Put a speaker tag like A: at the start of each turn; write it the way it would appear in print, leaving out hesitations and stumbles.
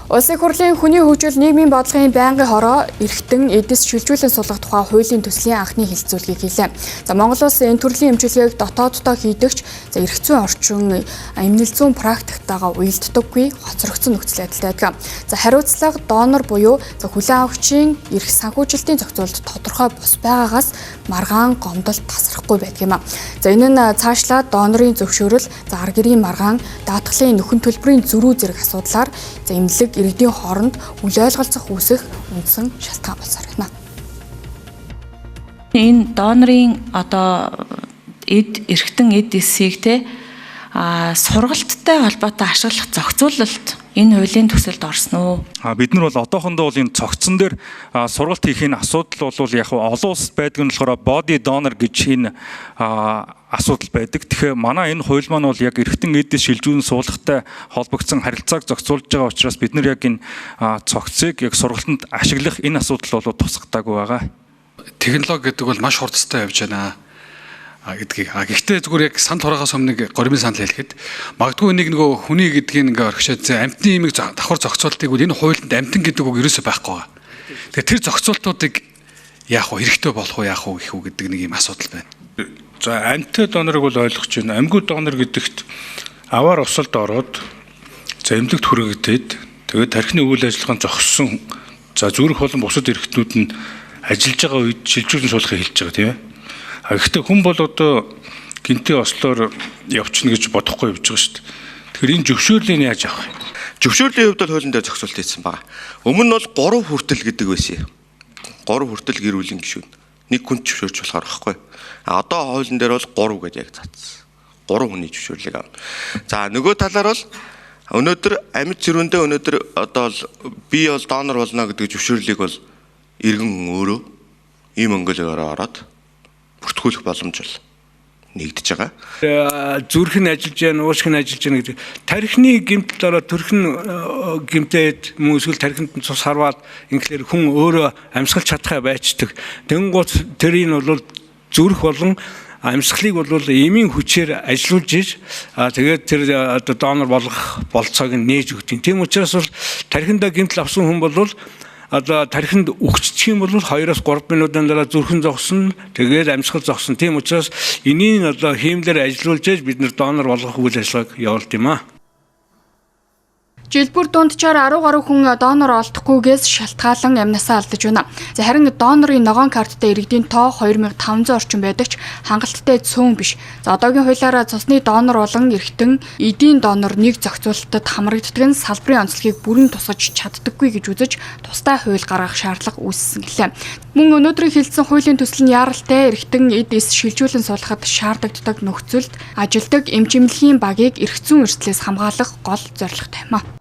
A: Улсын хурлын хүний хөгжил нийгмийн бодлогын байнгын хороо эрхтэн эдэс шилжүүлэн суулгах тухай хуулийн төслийн анхны хэлэлцүүлгийг хийлээ. За Монгол улс энэ төрлийн эмчилгээг дотооддоо хийдэгч эрх зүйн орчин эмнэлэг зүйн практиктайгаа уялддаггүй хоцрогдсон нөхцөл байдалтай байдаг. За хариуцлага донор буюу хүлээн авагчийн эрх санхүүжилтийн зохицуулалт тодорхой бус байгаагаас маргаан гомдолт тасрахгүй байдаг юм а. За энэ нь цаашлаад донорын зөвшөөрөл, ар гэрийн маргаан, даатгалын нөхөн төлбөрийн зөрүү зэрэг асуудлаар эмнэлэг иргэдийн хооронд үл ойлголцох үүсэх үндсэн шалтгаан болсоор байна.
B: Энэ донорын эрхтэн эд эсийг сургалттай холбоотой ашиглах зохицуулалт энэ хуулийн төсөлд орсон уу?
C: Бид нар бол одоохондоо бол энэ цогцсон дээр сургалт хийхин асуудал бол яг олон улсад байдаг нь болохоор body donor гэж энэ асуудал байдаг. Тэгэхээр манай энэ хууль маань бол яг эрхтэн эдээс шилжүүлэн суулгахтай холбогдсон харилцааг зохицуулж байгаа учраас бид нар яг энэ цогцыг яг сургалтанд ашиглах энэ асуудал бол тусгатаагүй байгаа.
D: Технологи гэдэг бол маш хурдтай явж байна гэдгийг. Гэхдээ зүгээр яг санал хураагаас өмнө горимын санал хэлэхэд магадгүй нөгөө хүний гэдгийг орхишод амтны имийг давхар зохицуултыг бол энэ хуулинд амтан гэдэг үг ерөөсөй байхгүй байгаа. Тэгэхээр тэр зохицуултуудыг яах вэ? Хэрэгтэй болох уу, яах вэ гэх үү гэдэг нэг юм асуудал байна.
E: За амттай донорыг бол ойлгож байна. Амьгүй донор гэдэгт аваар усалд ороод эмнэлэгт хүрэгдээд тэгээд тархины үйл ажиллагаанд зогссон. За зүрх болон бусад эрхтнүүд нь ажиллаж байгаа үед шилжүүлэн суулгахыг хэлж байгаа тийм ээ. Гэхдээ хүн бол одоо гинтийн ослоор явчихна гэж бодохгүй явж байгаа шүү дээ. Тэгэхээр энэ зөвшөөрлийг яаж авах вэ?
F: Зөвшөөрлийн хувьд бол хуулийн дээр зохицуулт хийсэн байгаа. Өмнө нь бол 3 хүртэл гэдэг байсан. 3 хүртэл гэр бүлийн гишүүн. Нэг хүн зөвшөөрч болохоор байхгүй. Одоо хуулийн дээр бол 3 гэж яг цаацсан. 3 хүний зөвшөөрлийг авна. За нөгөө талаар бол өнөөдөр амьд зэрүүндээ өнөөдөр одоо би бол донор болно гэдэг зөвшөөрлийг бол иргэн өөрөө ийм өнгөлөөр ороод бүртгүүлэх боломж бол нэгдэж байгаа.
G: Зүрх нь ажиллаж байна, уушг нь ажиллаж байна гэдэг. Тархины гэмтэл ороод төрхн гэмтээд эсвэл тархинд нь цус харваад ингээр хүн өөрөө амьсгалж чадхаа байцдаг. Тэнгуут тэрийг бол зүрх болон амьсгалыг бол эмийн хүчээр ажилуулж иж тэгээд тэр донор болох болцоог нь нээж өгдөг. Тийм учраас бол тархиндаа гэмтэл авсан хүн бол тархинд өгчих юм бол 2-3 минутын дараа зүрхэн зогсно, тэгээд амьсгал зогсно. Тийм учраас энийг хиймлэр ажилуулж иж бид нэр донор болгох үйл ажиллагааг явуулт юм а.
A: Жилбүр дундчаар 10 гаруй хүн донор олдохгүйгээс шалтгаалan амнасаа алдаж байна. За харин донорын ногоон карттай иргэдийн тоо 2500 орчим байдаг ч хангалттай цөөн биш. За одоогийн хуулиараа цусны донор болон эрхтэн эдийн донор нэг зохицуулалтад хамрагддаг нь салбарын онцлогийг бүрэн тусгаж чаддаггүй гэж үзэж тусдаа хууль гаргах шаардлага үүссэн гэлээ. Мөн өнөөдрийн хэлсэн хуулийн төсөл нь яаралтай эрхтэн эд эс шилжүүлэн суулгахад шаардлагатай нөхцөлд ажилдаг эмчимлэгийн багийг эрх зүйн эрсдлээс хамгаалах гол зорилготой юм а.